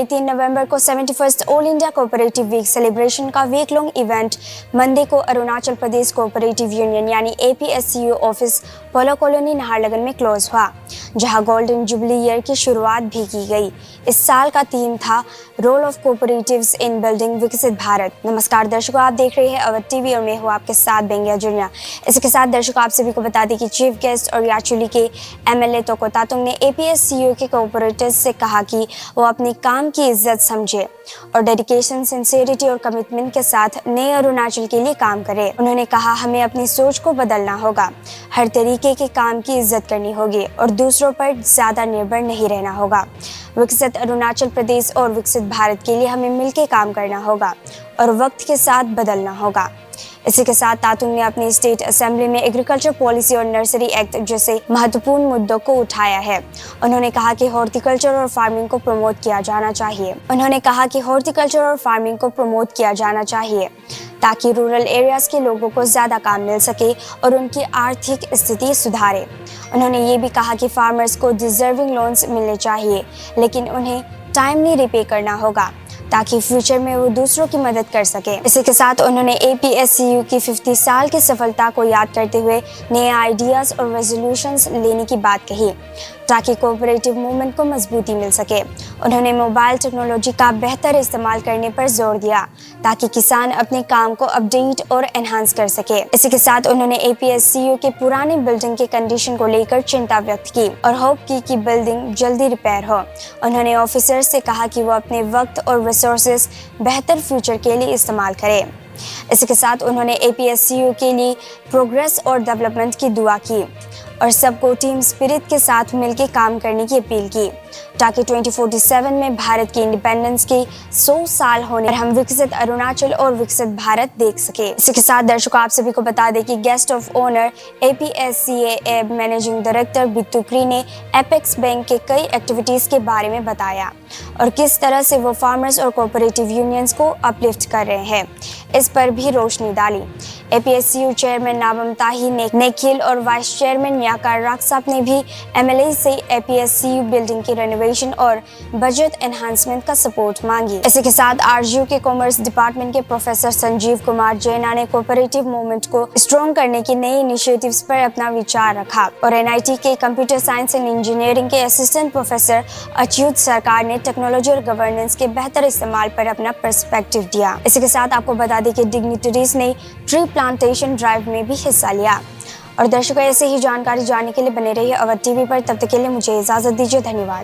18 नवंबर को 71st All India Cooperative Week celebration का वीक लॉन्ग इवेंट मंडे को अरुणाचल प्रदेश कोऑपरेटिव यूनियन यानी APSCU office Polo Colony Naharlagun में क्लोज हुआ, जहां गोल्डन जुबली ईयर की शुरुआत भी की गई। इस साल का थीम था role of cooperatives in building Viksit Bharat. नमस्कार दर्शकों, आप देख रहे हैं अवध टीवी और मैं हूँ आपके साथ बेंगिया जुनिया। इसके साथ दर्शकों, आप सभी को बता दें कि चीफ गेस्ट और याचुली के MLA तोको तातुंग ने APSCU के कोऑपरेटिव्स से कहा कि वो अपने काम की इज्जत समझे और डेडिकेशन, सिंसियरिटी और कमिटमेंट के साथ नए अरुणाचल के लिए काम करें। उन्होंने कहा, हमें अपनी सोच को बदलना होगा, हर तरीके के काम की इज्जत करनी होगी और दूसरों पर ज्यादा निर्भर नहीं रहना होगा। विकसित अरुणाचल प्रदेश और विकसित भारत के लिए हमें मिलकर काम करना होगा और वक्त के साथ बदलना होगा। इसी के साथ तातुंग ने अपनी स्टेट असेंबली में एग्रीकल्चर पॉलिसी और नर्सरी एक्ट जैसे महत्वपूर्ण मुद्दों को उठाया है। उन्होंने कहा कि हॉर्टिकल्चर और फार्मिंग को प्रमोट किया जाना चाहिए ताकि रूरल एरियाज के लोगों को ज्यादा काम मिल सके और उनकी आर्थिक स्थिति सुधारे। उन्होंने ये भी कहा कि फार्मर्स को डिजर्विंग लोन्स मिलने चाहिए, लेकिन उन्हें टाइमली रिपे करना होगा ताकि फ्यूचर में वो दूसरों की मदद कर सके। इसी के साथ उन्होंने APSCU की 50 साल की सफलता को याद करते हुए नए आइडियाज और रेजोल्यूशंस लेने की बात कही ताकि कोऑपरेटिव मूवमेंट को मजबूती मिल सके। उन्होंने मोबाइल टेक्नोलॉजी का बेहतर इस्तेमाल करने पर जोर दिया ताकि किसान अपने काम को अपडेट और एनहांस कर सके। इसी के साथ उन्होंने APSCU के पुरानी बिल्डिंग के कंडीशन को लेकर चिंता व्यक्त की और होप की कि बिल्डिंग जल्दी रिपेयर हो। उन्होंने ऑफिसर्स से कहा कि वो अपने वक्त और रिसोर्सेज बेहतर फ्यूचर के लिए इस्तेमाल करें। इसी के साथ उन्होंने APSCU के लिए प्रोग्रेस और डेवलपमेंट की दुआ की और सबको टीम स्पिरिट के साथ मिलकर काम करने की अपील की ताकि 2047 में भारत की इंडिपेंडेंस के 100 साल होने पर हम विकसित अरुणाचल और विकसित भारत देख सके। इसी के साथ दर्शकों, आप सभी को बता दें कि guest of honour APSCA managing director बिट्टुक्री ने एपेक्स बैंक के कई एक्टिविटीज के बारे में बताया और किस तरह से वो फार्मर्स और कोऑपरेटिव यूनियंस को अपलिफ्ट कर रहे हैं, इस पर भी रोशनी डाली। APSCU चेयरमैन नाबम ताही नेखिल और वाइस चेयरमैन याकार राक्साप ने भी MLA से APSCU बिल्डिंग की रेनोवेशन और बजट एनहांसमेंट का सपोर्ट मांगी। इसी के साथ RGU के कॉमर्स डिपार्टमेंट के प्रोफेसर संजीव कुमार जैना ने कोऑपरेटिव मूवमेंट को स्ट्रॉन्ग करने की नई इनिशिएटिव्स पर अपना विचार रखा और NIT के कंप्यूटर साइंस एंड इंजीनियरिंग के असिस्टेंट प्रोफेसर अच्युत सरकार ने टेक्नोलॉजी और गवर्नेंस के बेहतर इस्तेमाल पर अपना पर्सपेक्टिव दिया। इसी के साथ आपको बता दें कि डिग्निटरीज ने ट्री प्लांटेशन ड्राइव में भी हिस्सा लिया। और दर्शकों, ऐसे ही जानकारी जानने के लिए बने रहिए अवध टीवी पर। तब तक के लिए मुझे इजाजत दीजिए। धन्यवाद।